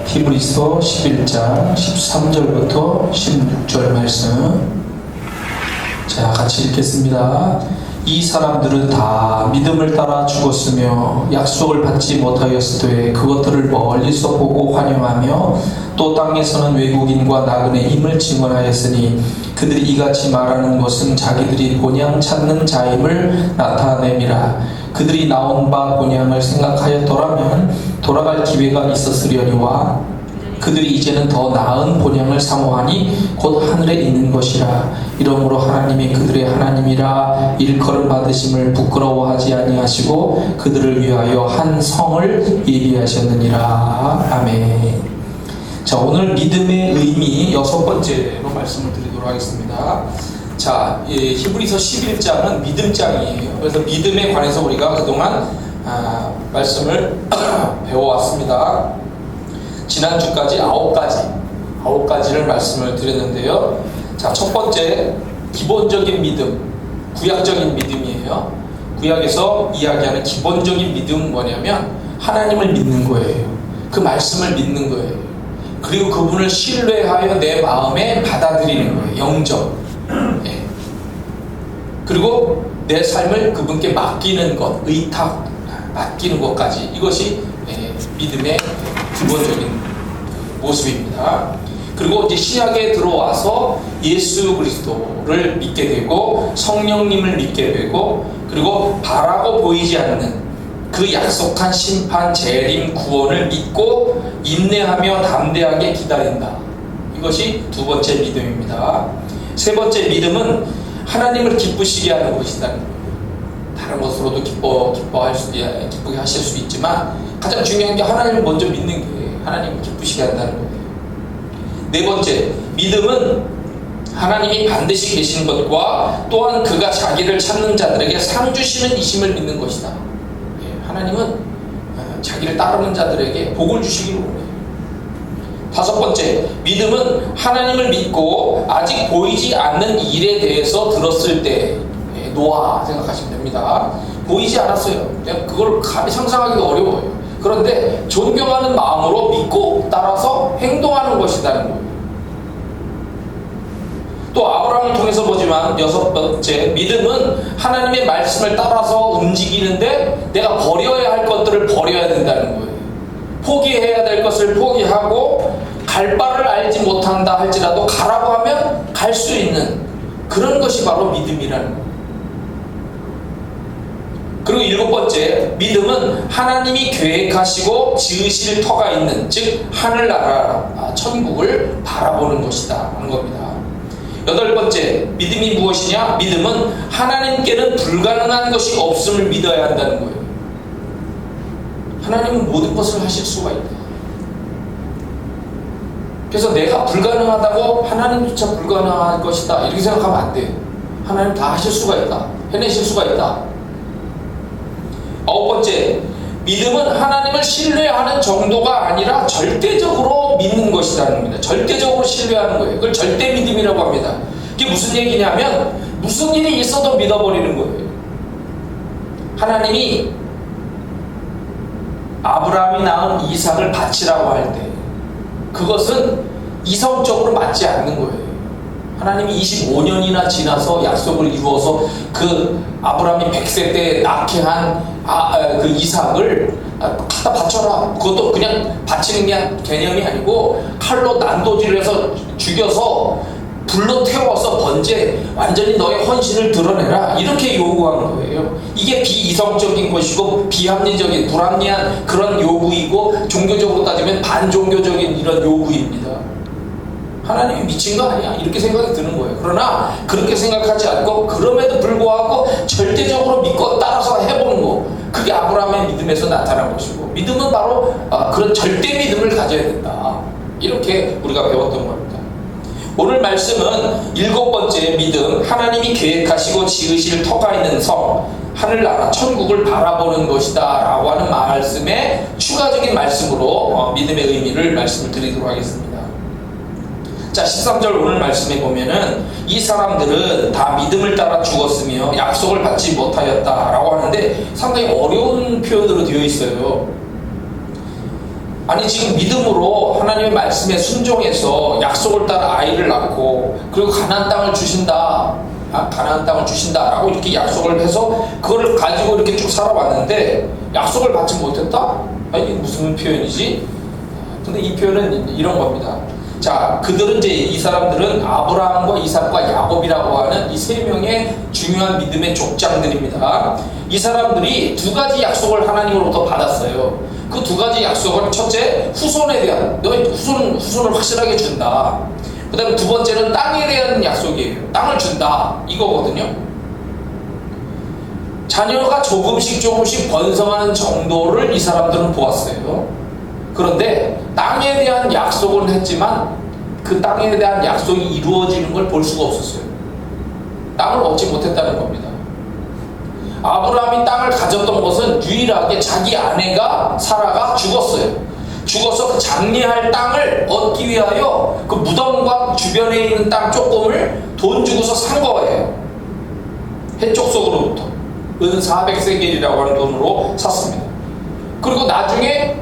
히브리서 11장 13절부터 16절 말씀. 자, 같이 읽겠습니다. 이 사람들은 다 믿음을 따라 죽었으며 약속을 받지 못하였으되 그것들을 멀리서 보고 환영하며 또 땅에서는 외국인과 나그네 임을 증언하였으니 그들이 이같이 말하는 것은 자기들이 본향 찾는 자임을 나타냄이라. 그들이 나온 바 본향을 생각하였더라면 돌아갈 기회가 있었으려니와 그들이 이제는 더 나은 본향을 사모하니 곧 하늘에 있는 것이라. 이러므로 하나님이 그들의 하나님이라 일컬음 받으심을 부끄러워하지 아니하시고 그들을 위하여 한 성을 예비하셨느니라. 아멘. 자, 오늘 믿음의 의미 6번째로 말씀을 드리도록 하겠습니다. 자, 히브리서 11장은 믿음장이에요. 그래서 믿음에 관해서 우리가 그동안 말씀을 배워왔습니다. 지난주까지 9가지를 말씀을 드렸는데요. 자, 첫 번째, 기본적인 믿음, 구약적인 믿음이에요. 구약에서 이야기하는 기본적인 믿음은 뭐냐면 하나님을 믿는 거예요. 그 말씀을 믿는 거예요. 그리고 그분을 신뢰하여 내 마음에 받아들이는 거예요. 영접. 예. 그리고 내 삶을 그분께 맡기는 것, 의탁, 맡기는 것까지. 이것이 믿음의 기본적인 모습입니다. 그리고 이제 신약에 들어와서 예수 그리스도를 믿게 되고 성령님을 믿게 되고 그리고 바라고 보이지 않는 그 약속한 심판, 재림, 구원을 믿고 인내하며 담대하게 기다린다. 이것이 두 번째 믿음입니다. 세 번째 믿음은 하나님을 기쁘시게 하는 것이다. 다른 것으로도 기쁘게 하실 수 있지만 가장 중요한 게 하나님을 먼저 믿는 게 하나님을 기쁘시게 한다는 거예요. 네 번째, 믿음은 하나님이 반드시 계신 것과 또한 그가 자기를 찾는 자들에게 상 주시는 이심을 믿는 것이다. 하나님은 자기를 따르는 자들에게 복을 주시기를 원해요. 다섯 번째, 믿음은 하나님을 믿고 아직 보이지 않는 일에 대해서 들었을 때 노아 생각하시면 됩니다. 보이지 않았어요. 그걸 감히 상상하기가 어려워요. 그런데 존경하는 마음으로 믿고 따라서 행동하는 것이라는 거예요. 또 아브라함을 통해서 보지만 여섯 번째, 믿음은 하나님의 말씀을 따라서 움직이는데 내가 버려야 할 것들을 버려야 된다는 거예요. 포기해야 될 것을 포기하고 갈 바를 알지 못한다 할지라도 가라고 하면 갈 수 있는 그런 것이 바로 믿음이라는 거예요. 그리고 일곱 번째, 믿음은 하나님이 계획하시고 지으실 터가 있는, 즉 하늘나라, 천국을 바라보는 것이다 하는 겁니다. 여덟 번째, 믿음이 무엇이냐? 믿음은 하나님께는 불가능한 것이 없음을 믿어야 한다는 거예요. 하나님은 모든 것을 하실 수가 있다. 그래서 내가 불가능하다고 하나님조차 불가능할 것이다 이렇게 생각하면 안 돼요. 하나님 다 하실 수가 있다. 해내실 수가 있다. 아홉 번째, 믿음은 하나님을 신뢰하는 정도가 아니라 절대적으로 믿는 것이라는 겁니다. 절대적으로 신뢰하는 거예요. 그걸 절대 믿음이라고 합니다. 이게 무슨 얘기냐면 무슨 일이 있어도 믿어버리는 거예요. 하나님이 아브라함이 낳은 이삭을 바치라고 할 때 그것은 이성적으로 맞지 않는 거예요. 하나님이 25년이나 지나서 약속을 이루어서 그 아브라함이 100세 때 낳게 한 그 이삭을 갖다 바쳐라. 그것도 그냥 바치는 게 개념이 아니고 칼로 난도질을 해서 죽여서 불로 태워서 번제 완전히 너의 헌신을 드러내라 이렇게 요구한 거예요. 이게 비이성적인 것이고 비합리적인 불합리한 그런 요구이고 종교적으로 따지면 반종교적인 이런 요구입니다. 하나님이 미친 거 아니야 이렇게 생각이 드는 거예요. 그러나 그렇게 생각하지 않고 그럼에도 불구하고 절대적으로 믿고 따라서 해보는 거, 그게 아브라함의 믿음에서 나타난 것이고 믿음은 바로 그런 절대 믿음을 가져야 된다 이렇게 우리가 배웠던 겁니다. 오늘 말씀은 일곱 번째 믿음, 하나님이 계획하시고 지으실 터가 있는 성, 하늘나라 천국을 바라보는 것이다 라고 하는 말씀의 추가적인 말씀으로 믿음의 의미를 말씀을 드리도록 하겠습니다. 자, 13절 오늘 말씀에 보면은 이 사람들은 다 믿음을 따라 죽었으며 약속을 받지 못하였다 라고 하는데 상당히 어려운 표현으로 되어 있어요. 아니 지금 믿음으로 하나님의 말씀에 순종해서 약속을 따라 아이를 낳고 그리고 가나안 땅을 주신다, 가나안 땅을 주신다라고 이렇게 약속을 해서 그거를 가지고 이렇게 쭉 살아왔는데 약속을 받지 못했다? 아니 이게 무슨 표현이지? 근데 이 표현은 이런 겁니다. 자, 그들은 이제 이 사람들은 아브라함과 이삭과 야곱이라고 하는 이 세 명의 중요한 믿음의 족장들입니다. 이 사람들이 두 가지 약속을 하나님으로부터 받았어요. 그 두 가지 약속은 첫째, 후손에 대한, 너의 후손을 확실하게 준다. 그 다음에 두 번째는 땅에 대한 약속이에요. 땅을 준다. 이거거든요. 자녀가 조금씩 번성하는 정도를 이 사람들은 보았어요. 그런데 땅에 대한 약속은 했지만 그 땅에 대한 약속이 이루어지는 걸 볼 수가 없었어요. 땅을 얻지 못했다는 겁니다. 아브라함이 땅을 가졌던 것은 유일하게 자기 아내가 사라가 죽었어요. 죽어서 그 장례할 땅을 얻기 위하여 그 무덤과 주변에 있는 땅 조금을 돈 주고서 산 거예요. 해쪽 속으로부터 은 400세겔이라고 하는 돈으로 샀습니다. 그리고 나중에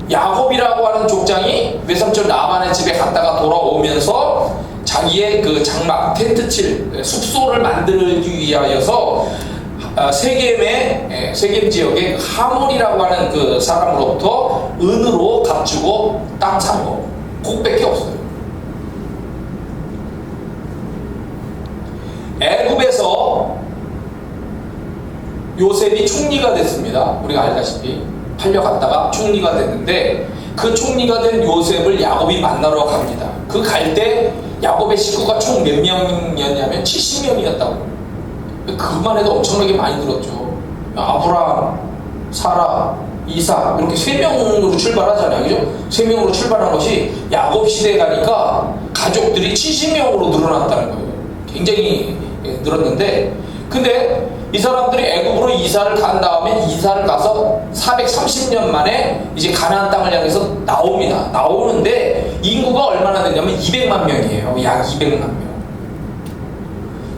야곱이라고 하는 족장이 외삼촌 라반의 집에 갔다가 돌아오면서 자기의 그 장막, 텐트 칠 숙소를 만들기 위하여서 세겜 지역의 하몬이라고 하는 그 사람으로부터 은으로 값주고 땅 산 거. 그것밖에 없어요. 애굽에서 요셉이 총리가 됐습니다. 우리가 알다시피 팔려갔다가 총리가 됐는데 그 총리가 된 요셉을 야곱이 만나러 갑니다. 그 갈 때 야곱의 식구가 총 몇 명이었냐면 70명이었다고. 그것만 해도 엄청나게 많이 들었죠. 아브라함, 사라, 이삭 이렇게 3명으로 출발하잖아요. 그죠? 3명으로 출발한 것이 야곱 시대에 가니까 가족들이 70명으로 늘어났다는 거예요. 굉장히 늘었는데 근데 이 사람들이 애굽으로 이사를 간 다음에 이사를 가서 430년 만에 이제 가나안 땅을 향해서 나옵니다. 나오는데 인구가 얼마나 되냐면 200만 명이에요. 약 200만 명.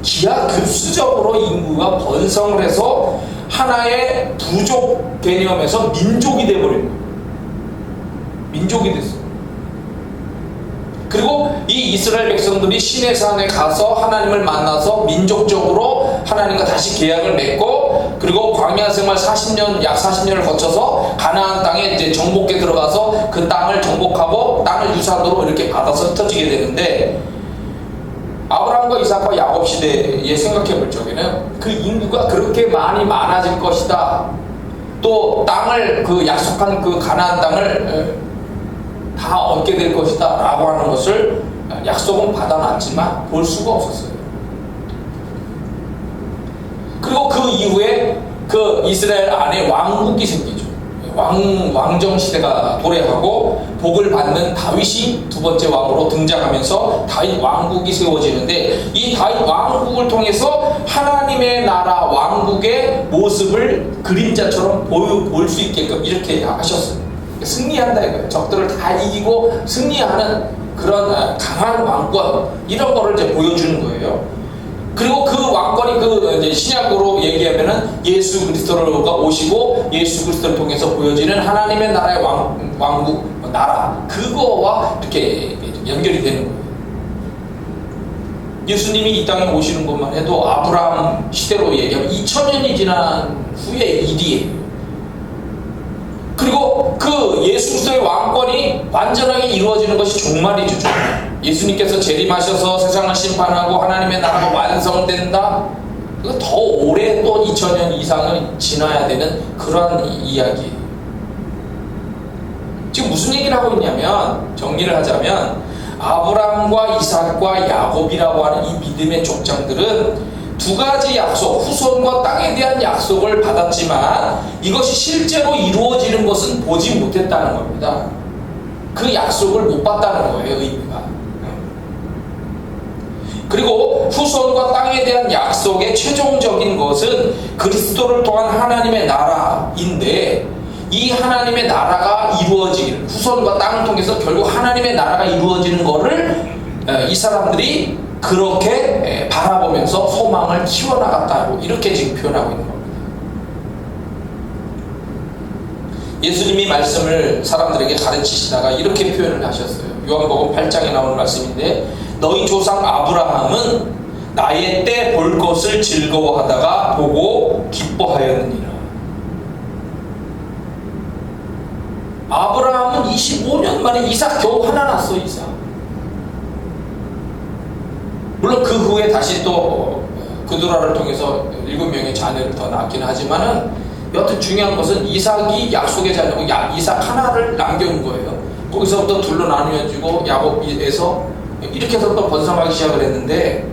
기하급수적으로 인구가 번성을 해서 하나의 부족 개념에서 민족이 돼버린 거예요. 민족이 됐어요. 그리고 이 이스라엘 백성들이 시내산에 가서 하나님을 만나서 민족적으로 하나님과 다시 계약을 맺고 그리고 광야 생활 40년, 약 40년을 거쳐서 가나안 땅에 이제 정복에 들어가서 그 땅을 정복하고 땅을 유산으로 이렇게 받아서 흩어지게 되는데 아브라함과 이삭과 야곱 시대에 생각해 볼 적에는 그 인구가 그렇게 많아질 것이다. 또 땅을 그 약속한 그 가나안 땅을 다 얻게 될 것이다 라고 하는 것을 약속은 받아놨지만 볼 수가 없었어요. 그리고 그 이후에 그 이스라엘 안에 왕국이 생기죠. 왕정 시대가 도래하고 복을 받는 다윗이 두 번째 왕으로 등장하면서 다윗 왕국이 세워지는데 이 다윗 왕국을 통해서 하나님의 나라 왕국의 모습을 그림자처럼 볼 수 있게끔 이렇게 하셨어요. 승리한다 이거예요. 적들을 다 이기고 승리하는 그런 강한 왕권 이런 거를 이제 보여주는 거예요. 그리고 그 왕권이 그 이제 신약으로 얘기하면은 예수 그리스도가 오시고 예수 그리스도를 통해서 보여지는 하나님의 나라의 왕국 나라 그거와 이렇게 연결이 되는 거예요. 예수님이 이 땅에 오시는 것만 해도 아브라함 시대로 얘기하면 2000년이 지난 후의 일이에요. 그리고 그 예수 그리스도의 왕권이 완전하게 이루어지는 것이 종말이죠. 종말. 예수님께서 재림하셔서 세상을 심판하고 하나님의 나라가 완성된다. 그거 더 오래 또 2000년 이상을 지나야 되는 그런 이야기예요. 지금 무슨 얘기를 하고 있냐면 정리를 하자면 아브라함과 이삭과 야곱이라고 하는 이 믿음의 족장들은 두 가지 약속, 후손과 땅에 대한 약속을 받았지만 이것이 실제로 이루어지는 것은 보지 못했다는 겁니다. 그 약속을 못 봤다는 거예요, 의미가. 그리고 후손과 땅에 대한 약속의 최종적인 것은 그리스도를 통한 하나님의 나라인데 이 하나님의 나라가 이루어지기를 후손과 땅을 통해서 결국 하나님의 나라가 이루어지는 것을 이 사람들이 그렇게 바라보면서 소망을 키워나갔다고 이렇게 지금 표현하고 있는 겁니다. 예수님이 말씀을 사람들에게 가르치시다가 이렇게 표현을 하셨어요. 요한복음 8장에 나오는 말씀인데, 너희 조상 아브라함은 나의 때 볼 것을 즐거워하다가 보고 기뻐하였느니라. 아브라함은 25년 만에 이삭 겨우 하나 낳았어. 이삭. 물론 그 후에 다시 또 그두라를 통해서 7명의 자녀를 더 낳긴 하지만은, 여튼 중요한 것은 이삭이 약속의 자녀고 이삭 하나를 남겨온 거예요. 거기서부터 둘로 나누어지고 야곱에서 이렇게 해서 또 번성하기 시작을 했는데,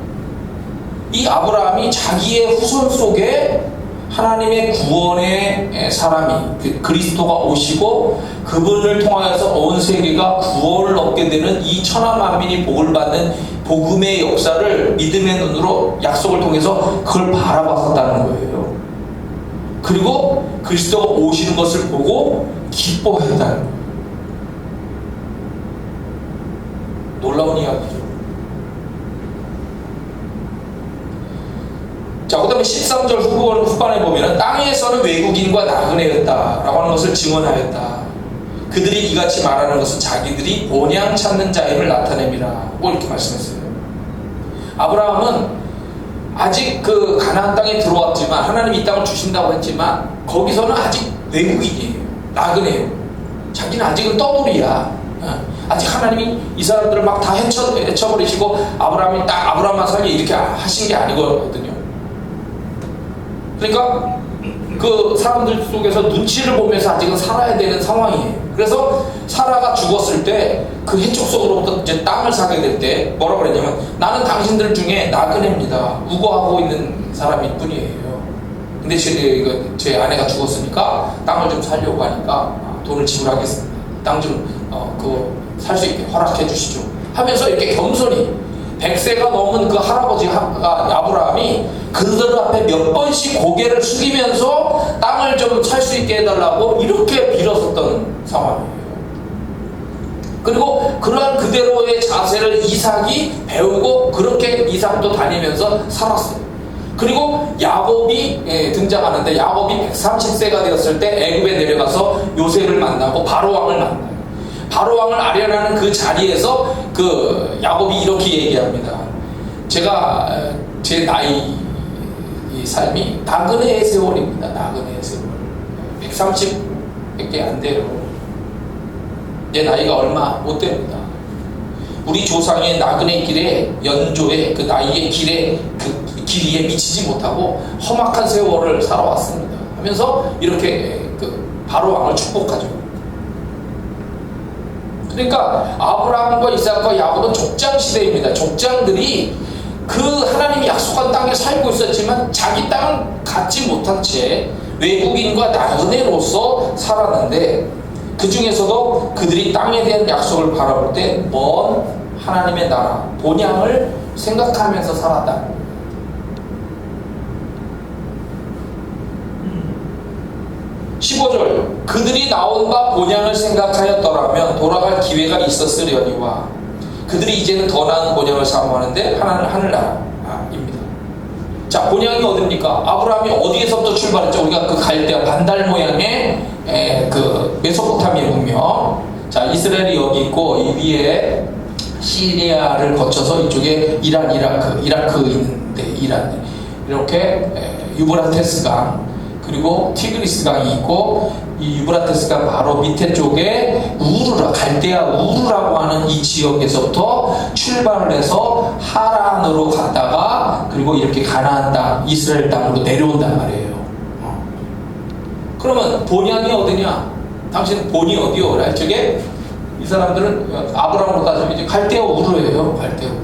이 아브라함이 자기의 후손 속에 하나님의 구원의 사람이 그리스도가 오시고 그분을 통하여서 온 세계가 구원을 얻게 되는 이 천하 만민이 복을 받는 복음의 역사를 믿음의 눈으로 약속을 통해서 그걸 바라봤었다는 거예요. 그리고 그리스도가 오시는 것을 보고 기뻐했다는 거예요. 놀라운 이야기죠. 자, 그 다음에 13절 후반에 보면 땅에서는 외국인과 나그네였다라고 하는 것을 증언하였다. 그들이 이같이 말하는 것은 자기들이 본향 찾는 자임을 나타냅니다. 이렇게 말씀했어요. 아브라함은 아직 그 가나안 땅에 들어왔지만, 하나님이 이 땅을 주신다고 했지만 거기서는 아직 외국인이에요. 나그네예요. 자기는 아직은 떠돌이야. 아직 하나님이 이 사람들을 막 다 헤쳐버리시고 아브라함이 딱 아브라함만 살게 이렇게 하신 게 아니거든요. 그러니까 그 사람들 속에서 눈치를 보면서 아직은 살아야 되는 상황이에요. 그래서 사라가 죽었을 때 그 해쪽 속으로부터 이제 땅을 사게 될 때 뭐라고 그랬냐면, 나는 당신들 중에 나그네입니다. 우거하고 있는 사람일 뿐이에요. 근데 제 아내가 죽었으니까 땅을 좀 살려고 하니까 돈을 지불하겠습니다. 땅 좀 살 수 있게 허락해 주시죠 하면서 이렇게 겸손히 100세가 넘은 그 할아버지 아브라함이 그들 앞에 몇 번씩 고개를 숙이면서 땅을 좀 살 수 있게 해달라고 이렇게 빌었었던 상황이에요. 그리고 그러한 그대로의 자세를 이삭이 배우고 그렇게 이삭도 다니면서 살았어요. 그리고 야곱이 등장하는데, 야곱이 130세가 되었을 때 애굽에 내려가서 요셉을 만나고 바로 왕을 만나요. 바로 왕을 아련하는 그 자리에서 그 야곱이 이렇게 얘기합니다. 제가 제 나이 이 삶이 나그네의 세월입니다. 나그네의 세월. 130밖에 안 돼요. 내 나이가 얼마 못 됩니다. 우리 조상의 나그네 길에, 연조의 그 나이의 길에, 그 길이에 미치지 못하고 험악한 세월을 살아왔습니다 하면서 이렇게 그 바로 왕을 축복하죠. 그러니까 아브라함과 이삭과 야곱은 족장 시대입니다. 족장들이 그 하나님이 약속한 땅에 살고 있었지만 자기 땅은 갖지 못한 채 외국인과 나그네로서 살았는데, 그 중에서도 그들이 땅에 대한 약속을 바라볼 때 먼 하나님의 나라, 본향을 생각하면서 살았다. 15절, 그들이 나온 바 본향을 생각하였더라면 돌아갈 기회가 있었으려니와 그들이 이제는 더 나은 본향을 사모하는데 하늘나라입니다. 자, 본향이 어딥니까? 아브라함이 어디에서부터 출발했죠? 우리가 그 갈대아 반달 모양의 그 메소포타미아 문명. 자, 이스라엘이 여기 있고 이 위에 시리아를 거쳐서 이쪽에 이란, 이라크 있는데, 이란 이렇게 유브라테스 강, 그리고 티그리스 강이 있고, 이 유브라테스 강 바로 밑에 쪽에 갈대아 우르라고 하는 이 지역에서부터 출발을 해서 하란으로 갔다가 그리고 이렇게 가나안 땅, 이스라엘 땅으로 내려온단 말이에요. 그러면 본향이 어디냐? 당신 본이 어디요? 저게 이 사람들은 아브라함으로 따지면 이제 갈대아 우르예요. 갈대아 우르.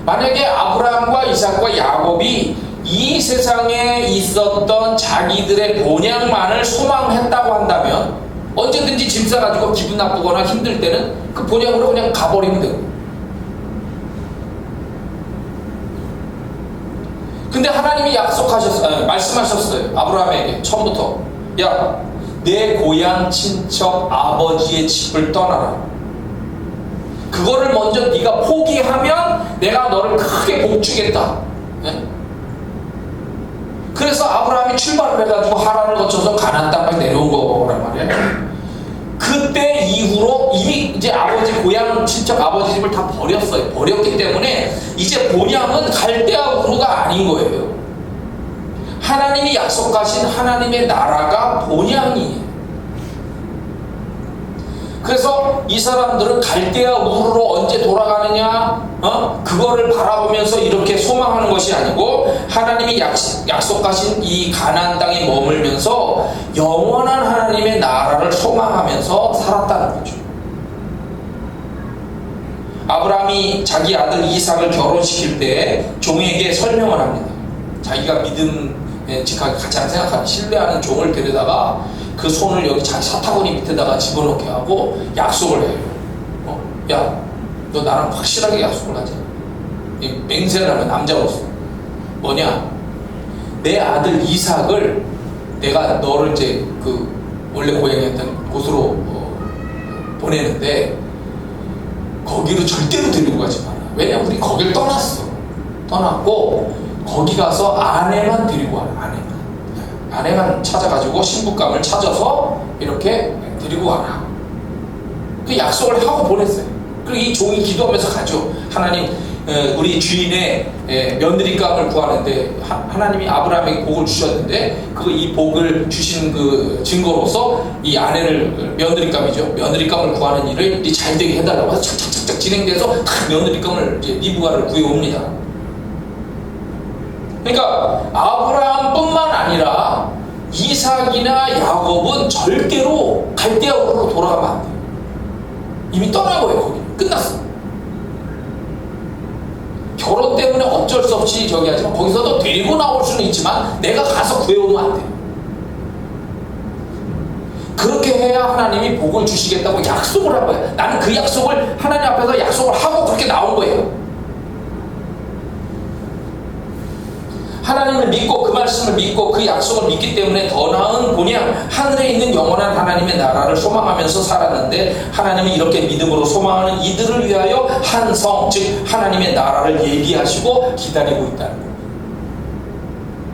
만약에 아브라함과 이삭과 야곱이 이 세상에 있었던 자기들의 본향만을 소망했다고 한다면 언제든지 짐 싸가지고 기분 나쁘거나 힘들 때는 그 본향으로 그냥 가버리면 되고, 근데 하나님이 말씀하셨어요. 아브라함에게 처음부터, 야, 내 고향 친척 아버지의 집을 떠나라. 그거를 먼저 네가 포기하면 내가 너를 크게 복주겠다. 네? 그래서 아브라함이 출발을 해가지고 하란을 거쳐서 가나안 땅까지 내려온 거란 말이에요. 그때 이후로 이미 이제 아버지 고향 친척 아버지 집을 다 버렸어요. 버렸기 때문에 이제 본향은 갈대아 우르가 아닌 거예요. 하나님이 약속하신 하나님의 나라가 본향이에요. 그래서 이 사람들은 갈대아 우르로 언제 돌아가느냐, 그거를 바라보면서 이렇게 소망하는 것이 아니고 하나님이 약속하신 이 가나안 땅에 머물면서 영원한 하나님의 나라를 소망하면서 살았다는 거죠. 아브라함이 자기 아들 이삭을 결혼시킬 때 종에게 설명을 합니다. 자기가 믿음에 가장 생각하는 신뢰하는 종을 데려다가 그 손을 여기 자기 사타구니 밑에다가 집어넣게 하고 약속을 해요. 야, 너 나랑 확실하게 약속을 하자. 맹세를 하면 남자로서 뭐냐? 내 아들 이삭을 내가 너를 이제 그 원래 고향이었던 곳으로 보내는데 거기로 절대로 데리고 가지 마라. 왜냐면 우리 거길 떠났고 거기 가서 아내만 데리고 와라. 아내만 찾아가지고 신부감을 찾아서 이렇게 데리고 와라. 그 약속을 하고 보냈어요. 그리고 이 종이 기도하면서 가죠. 하나님, 우리 주인의 며느리감을 구하는데 하나님이 아브라함에게 복을 주셨는데 이 복을 주신 그 증거로서 이 아내를 며느리감이죠. 며느리감을 구하는 일을 잘 되게 해달라고 해서 착착착착 진행돼서 며느리감을 이제 리브가를 구해옵니다. 그러니까 아브라함뿐만 아니라 이삭이나 야곱은 절대로 갈대아 우르로 돌아가면 안 돼요. 이미 떠난 거예요. 거기 끝났어. 결혼 때문에 어쩔 수 없이 저기 하지만 거기서도 데리고 나올 수는 있지만 내가 가서 구해오면 안 돼요. 그렇게 해야 하나님이 복을 주시겠다고 약속을 한 거예요. 나는 그 약속을 하나님 앞에서 약속을 하고 그렇게 나온 거예요. 하나님을 믿고 그 말씀을 믿고 그 약속을 믿기 때문에 더 나은 본향 하늘에 있는 영원한 하나님의 나라를 소망하면서 살았는데 하나님은 이렇게 믿음으로 소망하는 이들을 위하여 한 성, 즉 하나님의 나라를 예비하시고 기다리고 있다는 겁니다.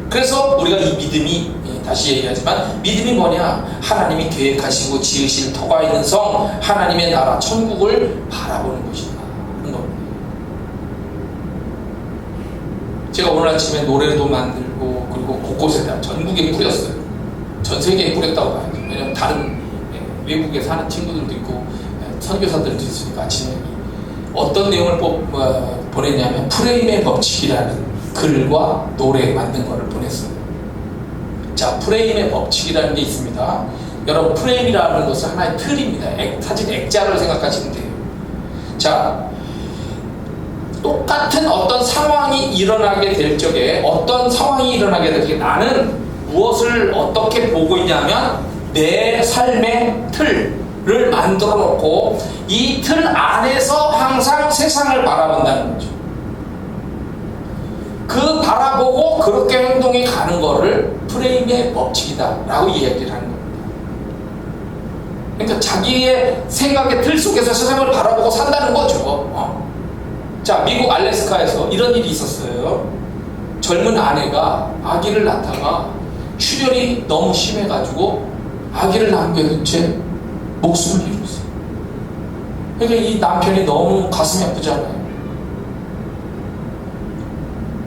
그래서 우리가 이 믿음이, 다시 얘기하지만 믿음이 뭐냐? 하나님이 계획하시고 지으실 터가 있는 성, 하나님의 나라 천국을 바라보는 것이다. 제가 오늘 아침에 노래도 만들고 그리고 곳곳에 전국에 뿌렸어요. 전 세계에 뿌렸다고 봐야죠. 왜냐면 다른 외국에 사는 친구들도 있고 선교사들도 있으니까 아침에 어떤 내용을 보냈냐면 프레임의 법칙이라는 글과 노래 만든 거를 보냈어요. 자, 프레임의 법칙이라는 게 있습니다. 여러분, 프레임이라는 것은 하나의 틀입니다. 사진 액자를 생각하시면 돼요. 자, 똑같은 어떤 상황이 일어나게 될 적에 나는 무엇을 어떻게 보고 있냐면 내 삶의 틀을 만들어 놓고 이 틀 안에서 항상 세상을 바라본다는 거죠. 그 바라보고 그렇게 행동해 가는 거를 프레임의 법칙이다 라고 이야기를 하는 겁니다. 그러니까 자기의 생각의 틀 속에서 세상을 바라보고 산다는 거죠. 자, 미국 알래스카에서 이런 일이 있었어요. 젊은 아내가 아기를 낳다가 출혈이 너무 심해가지고 아기를 남겨둔 채 목숨을 잃었어요. 그러니까 이 남편이 너무 가슴이 아프잖아요.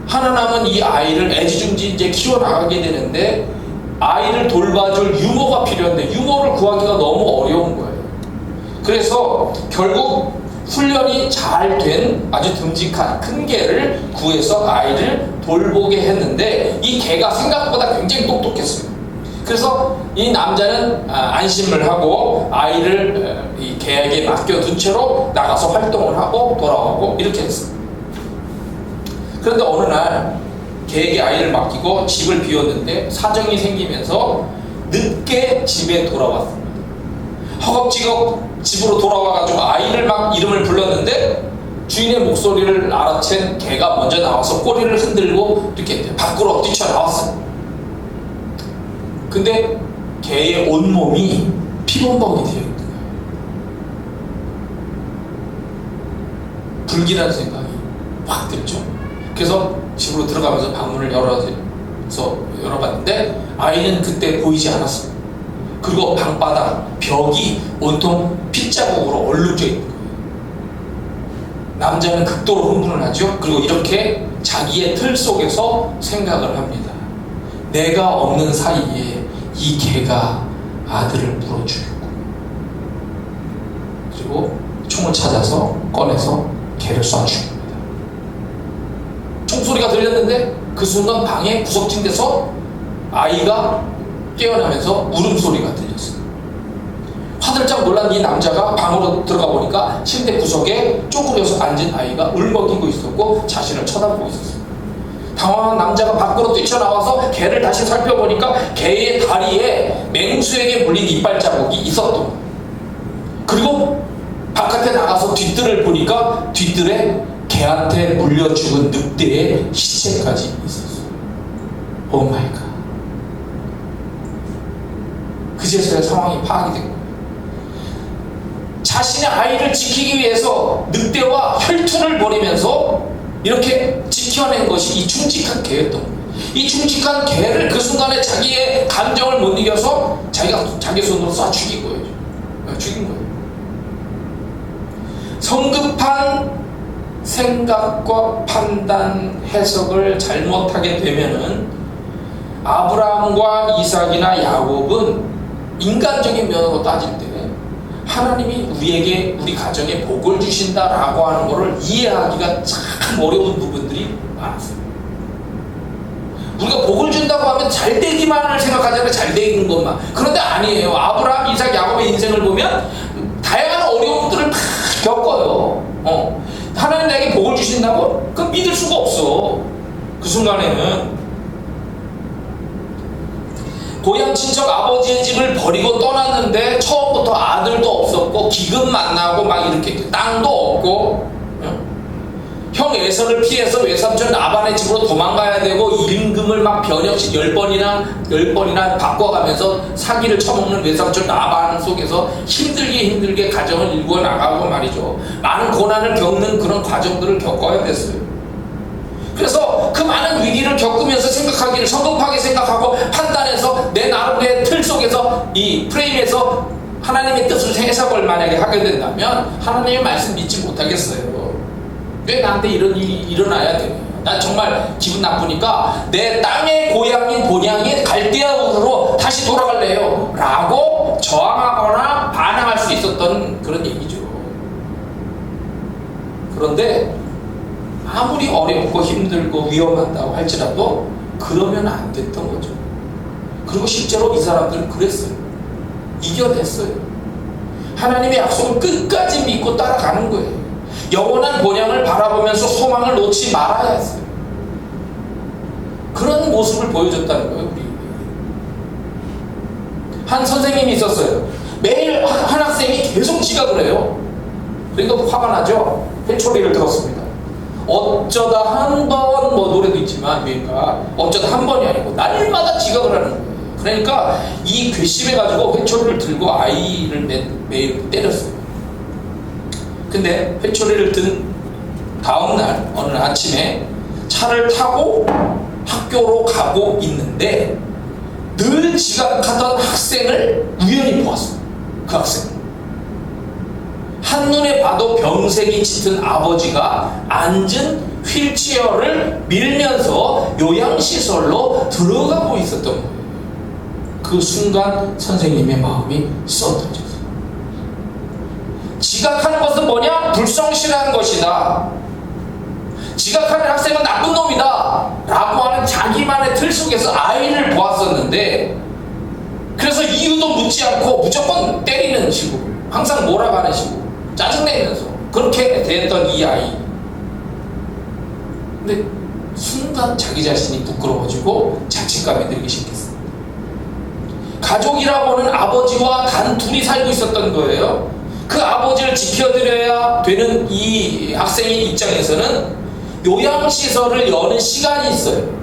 하나 남은 이 아이를 애지중지 이제 키워나가게 되는데 아이를 돌봐줄 유모가 필요한데 유모를 구하기가 너무 어려운 거예요. 그래서 결국 훈련이 잘 된 아주 듬직한 큰 개를 구해서 아이를 돌보게 했는데 이 개가 생각보다 굉장히 똑똑했어요. 그래서 이 남자는 안심을 하고 아이를 이 개에게 맡겨둔 채로 나가서 활동을 하고 돌아오고 이렇게 했어요. 그런데 어느 날 개에게 아이를 맡기고 집을 비웠는데 사정이 생기면서 늦게 집에 돌아왔습니다. 허겁지겁 집으로 돌아와가지고 아이를 막 이름을 불렀는데 주인의 목소리를 알아챈 개가 먼저 나와서 꼬리를 흔들고 이렇게 밖으로 뛰쳐나왔어요. 근데 개의 온몸이 피범벅이 되어 있는 거예요. 불길한 생각이 확 들죠. 그래서 집으로 들어가면서 방문을 열어서 방에서 열어봤는데 아이는 그때 보이지 않았어요. 그리고 방바닥, 벽이 온통 핏자국으로 얼룩져 있는 거예요. 남자는 극도로 흥분을 하죠. 그리고 이렇게 자기의 틀 속에서 생각을 합니다. 내가 없는 사이에 이 개가 아들을 물어 죽였고, 그리고 총을 찾아서 꺼내서 개를 쏴 죽입니다. 총소리가 들렸는데 그 순간 방의 구석진데서 아이가 깨어나면서 울음소리가 들렸어요. 화들짝 놀란 이 남자가 방으로 들어가 보니까 침대 구석에 쪼그려서 앉은 아이가 울먹이고 있었고 자신을 쳐다보고 있었어요. 당황한 남자가 밖으로 뛰쳐나와서 개를 다시 살펴보니까 개의 다리에 맹수에게 물린 이빨 자국이 있었던 거예요. 그리고 바깥에 나가서 뒤뜰을 보니까 뒤뜰에 개한테 물려 죽은 늑대의 시체까지 있었어요. 오 마이 갓. 그제서야 상황이 파악이 된 거예요. 자신의 아이를 지키기 위해서 늑대와 혈투를 벌이면서 이렇게 지켜낸 것이 이 충직한 개였던 거예요. 이 충직한 개를 그 순간에 자기의 감정을 못 이겨서 자기가 자기 손으로 쏴 죽인 거예요. 죽인 거예요. 성급한 생각과 판단, 해석을 잘못하게 되면은 아브라함과 이삭이나 야곱은 인간적인 면으로 따질 때 하나님이 우리에게 우리 가정에 복을 주신다라고 하는 것을 이해하기가 참 어려운 부분들이 많았어요. 우리가 복을 준다고 하면 잘 되기만을 생각하잖아요. 잘 되는 것만. 그런데 아니에요. 아브라함, 이삭, 야곱의 인생을 보면 다양한 어려움들을 다 겪어요. 하나님 나에게 복을 주신다고? 그건 믿을 수가 없어. 그 순간에는 고향 친척 아버지의 집을 버리고 떠났는데 처음부터 아들도 없었고 기근 만나고 막 이렇게 땅도 없고, 형 에서를 피해서 외삼촌 라반의 집으로 도망가야 되고 임금을 막 변혁식 10번이나 바꿔가면서 사기를 쳐먹는 외삼촌 라반 속에서 힘들게 가정을 일구어 나가고 말이죠. 많은 고난을 겪는 그런 과정들을 겪어야 됐어요. 그래서 그 많은 위기를 겪으면서 생각하기를 성급하게 생각하고 판단해서 내 나름의 틀 속에서 이 프레임에서 하나님의 뜻을 해석을 만약에 하게 된다면 하나님의 말씀 믿지 못하겠어요. 왜 나한테 이런 일이 일어나야 되냐? 난 정말 기분 나쁘니까 내 땅의 고향인 본향인 갈대아우르로 다시 돌아갈래요 라고 저항하거나 반항할 수 있었던 그런 얘기죠. 그런데 아무리 어렵고 힘들고 위험하다고 할지라도 그러면 안 됐던 거죠. 그리고 실제로 이 사람들은 그랬어요. 이겨냈어요. 하나님의 약속을 끝까지 믿고 따라가는 거예요. 영원한 본향을 바라보면서 소망을 놓지 말아야 했어요. 그런 모습을 보여줬다는 거예요. 우리 한 선생님이 있었어요. 매일 한 학생이 계속 지각을 해요. 그러니까 화가 나죠. 회초리를 들었습니다. 어쩌다 한 번, 뭐 노래도 있지만 그러니까 어쩌다 한 번이 아니고 날마다 지각을 하는 거예요. 그러니까 이 괘씸해가지고 회초리를 들고 아이를 매일 때렸어요. 근데 회초리를 든 다음날 어느 아침에 차를 타고 학교로 가고 있는데 늘 지각하던 학생을 우연히 보았어요. 그 학생. 한눈에 봐도 병색이 짙은 아버지가 앉은 휠체어를 밀면서 요양시설로 들어가고 있었던 거예요. 그 순간 선생님의 마음이 쏟아졌어요. 지각하는 것은 뭐냐? 불성실한 것이다. 지각하는 학생은 나쁜 놈이다 라고 하는 자기만의 틀 속에서 아이를 보았었는데, 그래서 이유도 묻지 않고 무조건 때리는 식으로, 항상 몰아가는 식으로 짜증내면서 그렇게 대했던 이 아이. 근데 순간 자기 자신이 부끄러워지고 자책감이 들기 시작했어요. 가족이라고 하는 아버지와 단 둘이 살고 있었던 거예요. 그 아버지를 지켜드려야 되는 이 학생의 입장에서는 요양시설을 여는 시간이 있어요.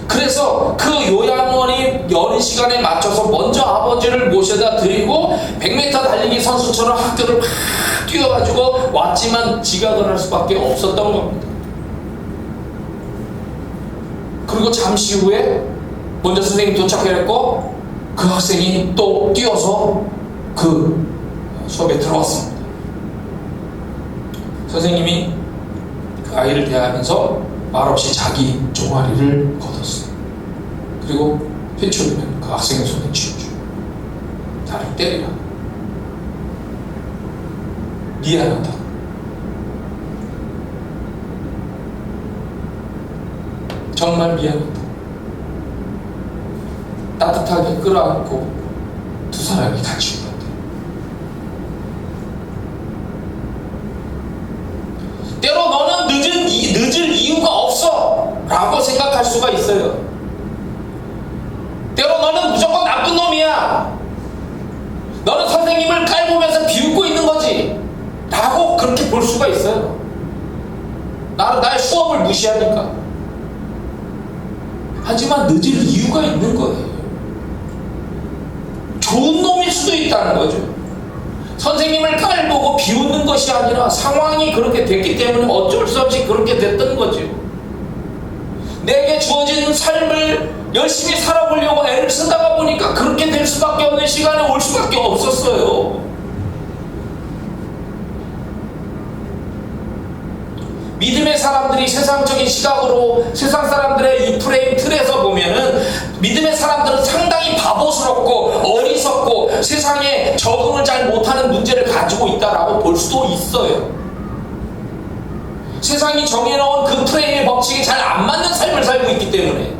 그래서 그 요양원이 여는 시간에 맞춰서 먼저 아버지를 모셔다 드리고 100m 달리기 선수처럼 학교를 막 뛰어가지고 왔지만 지각을 할 수밖에 없었던 겁니다. 그리고 잠시 후에 먼저 선생님이 도착했고 그 학생이 또 뛰어서 그 수업에 들어왔습니다. 선생님이 그 아이를 대하면서 말없이 자기 종아리를 걷었어요. 그리고 회초리는 그 학생의 손에 쥐어주고 나를 때리라, 미안하다, 정말 미안하다, 따뜻하게 끌어안고 두 사람이 같이 울었대요. 때로 너는 늦을 이유가 없어 라고 생각할 수가 있어요. 때로 너는 무조건 나쁜 놈이야, 너는 선생님을 깔보면서 비웃고 있는 거지 라고 그렇게 볼 수가 있어요. 나의 수업을 무시하니까. 하지만 늦을 이유가 있는 거예요. 좋은 놈일 수도 있다는 거죠. 선생님을 깔보고 비웃는 것이 아니라 상황이 그렇게 됐기 때문에 어쩔 수 없이 그렇게 됐던 거죠. 내게 주어진 삶을 열심히 살아보려고 애를 쓰다가 보니까 그렇게 될 수밖에 없는 시간에 올 수밖에 없었어요. 믿음의 사람들이 세상적인 시각으로 세상 사람들의 이 프레임 틀에서 보면은 믿음의 사람들은 상당히 바보스럽고 어리석고 세상에 적응을 잘 못하는 문제를 가지고 있다라고 볼 수도 있어요. 세상이 정해놓은 그 프레임의 법칙이 잘 안 맞는 삶을 살고 있기 때문에.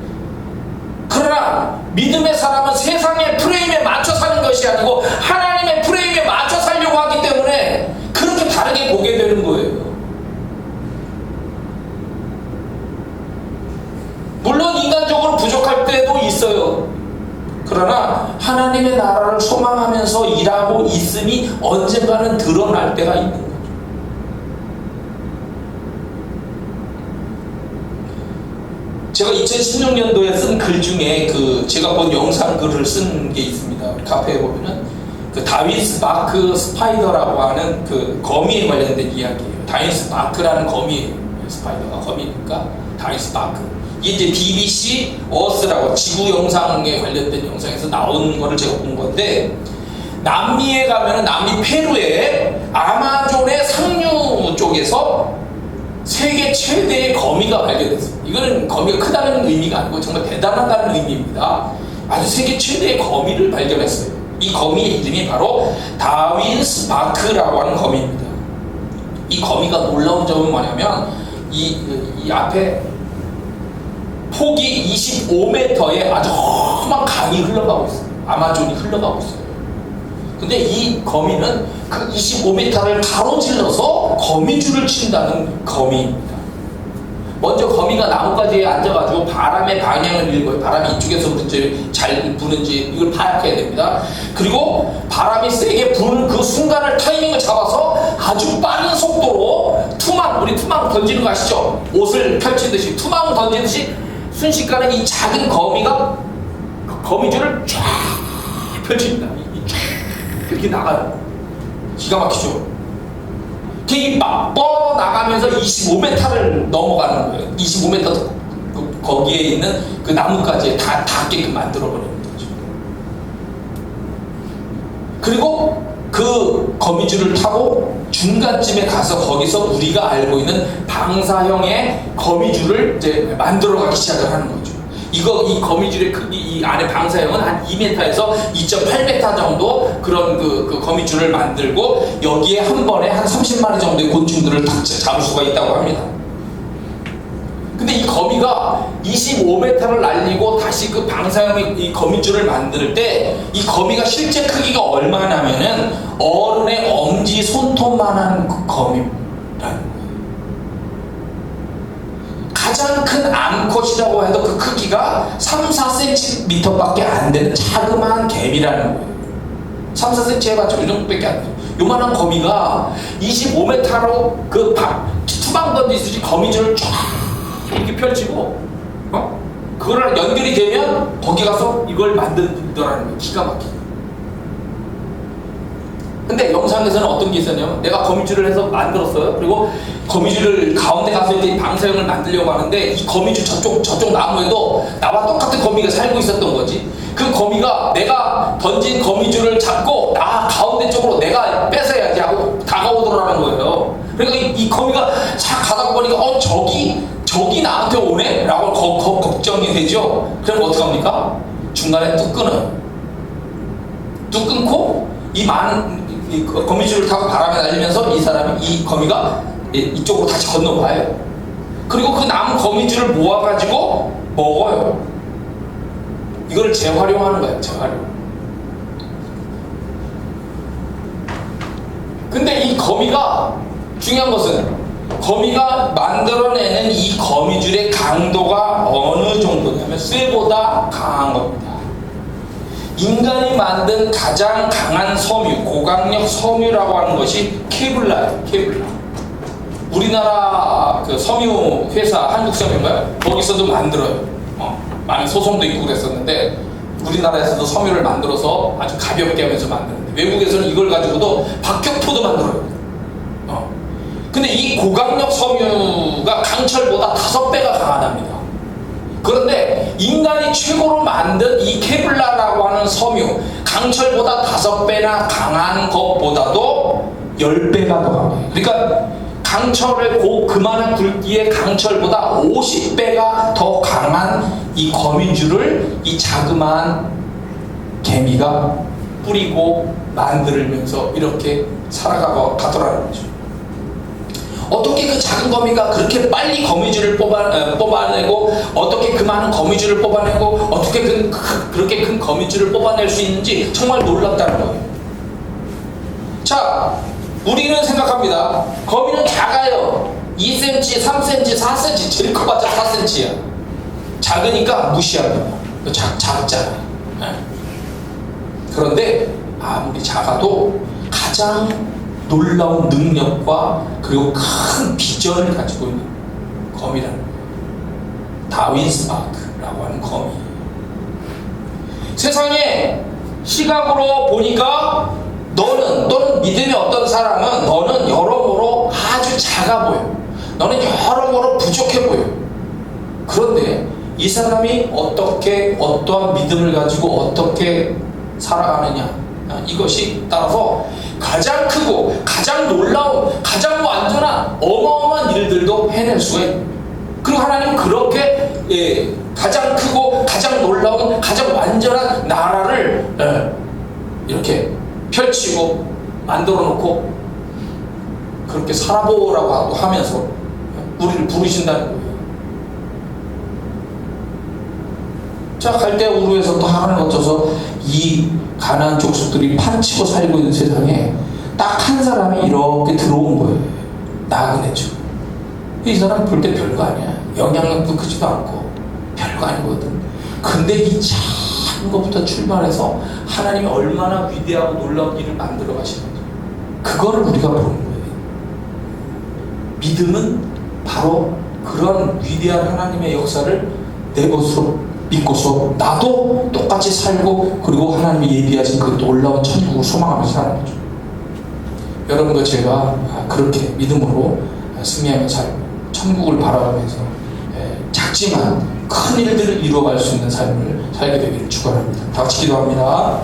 그러나 믿음의 사람은 세상의 프레임에 맞춰 사는 것이 아니고 하나님의 프레임에 맞춰 살려고 하기 때문에 그렇게 다르게 보게 되는 거예요. 물론 인간적으로 부족할 때도 있어요. 그러나 하나님의 나라를 소망하면서 일하고 있음이 언젠가는 드러날 때가 있는 거죠. 제가 2016년도에 쓴 글 중에 제가 본 영상 글을 쓴 게 있습니다. 우리 카페에 보면은 다윈스 바크 스파이더라고 하는 거미에 관련된 이야기예요. 다윈스 바크라는 거미예요. 스파이더가 거미니까 다윈스 바크. 이게 이제 BBC 어스라고 지구 영상에 관련된 영상에서 나온 거를 제가 본 건데, 남미에 가면은 남미 페루에 아마존의 상류 쪽에서 세계 최대의 거미가 발견됐습니다. 이거는 거미가 크다는 의미가 아니고 정말 대단하다는 의미입니다. 아주 세계 최대의 거미를 발견했어요. 이 거미의 이름이 바로 다윈스 바크라고 하는 거미입니다. 이 거미가 놀라운 점은 뭐냐면 이 앞에 폭이 25m의 아주 험한 강이 흘러가고 있어요. 아마존이 흘러가고 있어요. 근데 이 거미는 그 25m를 가로질러서 거미줄을 친다는 거미입니다. 먼저 거미가 나뭇가지에 앉아가지고 바람의 방향을 읽어요. 바람이 이쪽에서 부는지 잘 부는지 이걸 파악해야 됩니다. 그리고 바람이 세게 부는 그 순간을 타이밍을 잡아서 아주 빠른 속도로 우리 투망 던지는 거 아시죠? 옷을 펼치듯이 투망 던지듯이 순식간에 이 작은 거미가 거미줄을 쫙 펼칩니다. 이렇게 나가요. 기가 막히죠? 이게 막 뻗어나가면서 25m를 넘어가는 거예요. 25m 거기에 있는 그 나뭇가지에 다 닿게끔 만들어버리는 거죠. 그리고 그 거미줄을 타고 중간쯤에 가서 거기서 우리가 알고 있는 방사형의 거미줄을 이제 만들어가기 시작을 하는 거죠. 이 거미줄의 크기, 이 안에 방사형은 한 2m에서 2.8m 정도 그런 그 거미줄을 만들고 여기에 한 번에 한 30마리 정도의 곤충들을 딱 잡을 수가 있다고 합니다. 근데 이 거미가 25m를 날리고 다시 그 방사형의 이 거미줄을 만들 때 이 거미가 실제 크기가 얼마냐면은 어른의 엄지 손톱만한 그 거미라는 거예요. 가장 큰 암컷이라고 해도 그 크기가 3-4cm 밖에 안 되는 자그마한 개미라는 거예요. 3-4cm 해봤자 이 정도밖에 안 돼요. 요만한 거미가 25m로 투방 던지듯이 거미줄을 쫙 이렇게 펼치고 그거랑 연결이 되면 거기 가서 이걸 만든다라는 거예요. 기가 막히게. 근데 영상에서는 어떤 게 있었냐면 내가 거미줄을 해서 만들었어요. 그리고 거미줄을 가운데 가서 이제 방사형을 만들려고 하는데 이 거미줄 저쪽 나무에도 나와 똑같은 거미가 살고 있었던 거지. 그 거미가 내가 던진 거미줄을 잡고 나 가운데 쪽으로 내가 뺏어야지 하고 다가오더라는 거예요. 그러니까 이 거미가 싹 가다 보니까 저기 나한테 오네? 라고 걱정이 되죠. 그럼 어떡합니까? 중간에 뚝 끊어요. 뚝 끊고 이 거미줄을 타고 바람에 날리면서 이 거미가 이쪽으로 다시 건너와요. 그리고 그 남은 거미줄을 모아가지고 먹어요. 이거를 재활용하는 거예요. 재활용. 근데 이 거미가 중요한 것은 거미가 만들어내는 이 거미줄의 강도가 어느 정도냐면 쇠보다 강한 겁니다. 인간이 만든 가장 강한 섬유, 고강력 섬유라고 하는 것이 케블라예요. 케블라. 우리나라 그 섬유 회사 한국섬유인가요? 거기서도 만들어요. 많은 소송도 있고 그랬었는데 우리나라에서도 섬유를 만들어서 아주 가볍게 하면서 만드는데 외국에서는 이걸 가지고도 박격포도 만들어요. 근데 이 고강력 섬유가 강철보다 5배가 강하답니다. 그런데 인간이 최고로 만든 이 케블라라고 하는 섬유, 강철보다 5배나 강한 것보다도 10배가 더 강해요. 그러니까 강철을 그만한 굵기의 강철보다 50배가 더 강한 이 거미줄을 이 자그마한 개미가 뿌리고 만들면서 이렇게 살아가더라는 거죠. 어떻게 그 작은 거미가 그렇게 빨리 거미줄을 뽑아내고 어떻게 그 많은 거미줄을 뽑아내고 어떻게 그렇게 큰 거미줄을 뽑아낼 수 있는지 정말 놀랍다는 거예요. 자, 우리는 생각합니다. 거미는 작아요. 2cm, 3cm, 4cm, 제일 커봤자 4cm야. 작으니까 무시합니다. 작잖아요. 그런데 아무리 작아도 가장 놀라운 능력과 그리고 큰 비전을 가지고 있는 거미라는 거예요. 다윈스마크라고 하는 거미. 세상에 시각으로 보니까 너는 믿음의 어떤 사람은 너는 여러모로 아주 작아 보여. 너는 여러모로 부족해 보여. 그런데 이 사람이 어떠한 믿음을 가지고 어떻게 살아가느냐, 이것이 따라서 가장 크고 가장 놀라운 가장 완전한 어마어마한 일들도 해낼 수가 있는. 그리고 하나님은 그렇게 가장 크고 가장 놀라운 가장 완전한 나라를 이렇게 펼치고 만들어 놓고 그렇게 살아보라고 하면서 우리를 부르신다는 거예요. 자, 갈대아 우르에서 또 하나님 어쩌서 이 가나안 족속들이 판치고 살고 있는 세상에 딱 한 사람이 이렇게 들어온 거예요. 나그네죠. 이 사람 볼 때 별거 아니야. 영향력도 크지도 않고 별거 아니거든. 근데 이 작은 것부터 출발해서 하나님이 얼마나 위대하고 놀라운 일을 만들어 가시는지 그거를 우리가 보는 거예요. 믿음은 바로 그런 위대한 하나님의 역사를 내 것으로 믿고서 나도 똑같이 살고 그리고 하나님이 예비하신 그 놀라운 천국을 소망하면서 사는 거죠. 여러분도 제가 그렇게 믿음으로 승리하며 살고 천국을 바라보면서 작지만 큰 일들을 이루어갈 수 있는 삶을 살게 되기를 축원합니다. 다 같이 기도합니다.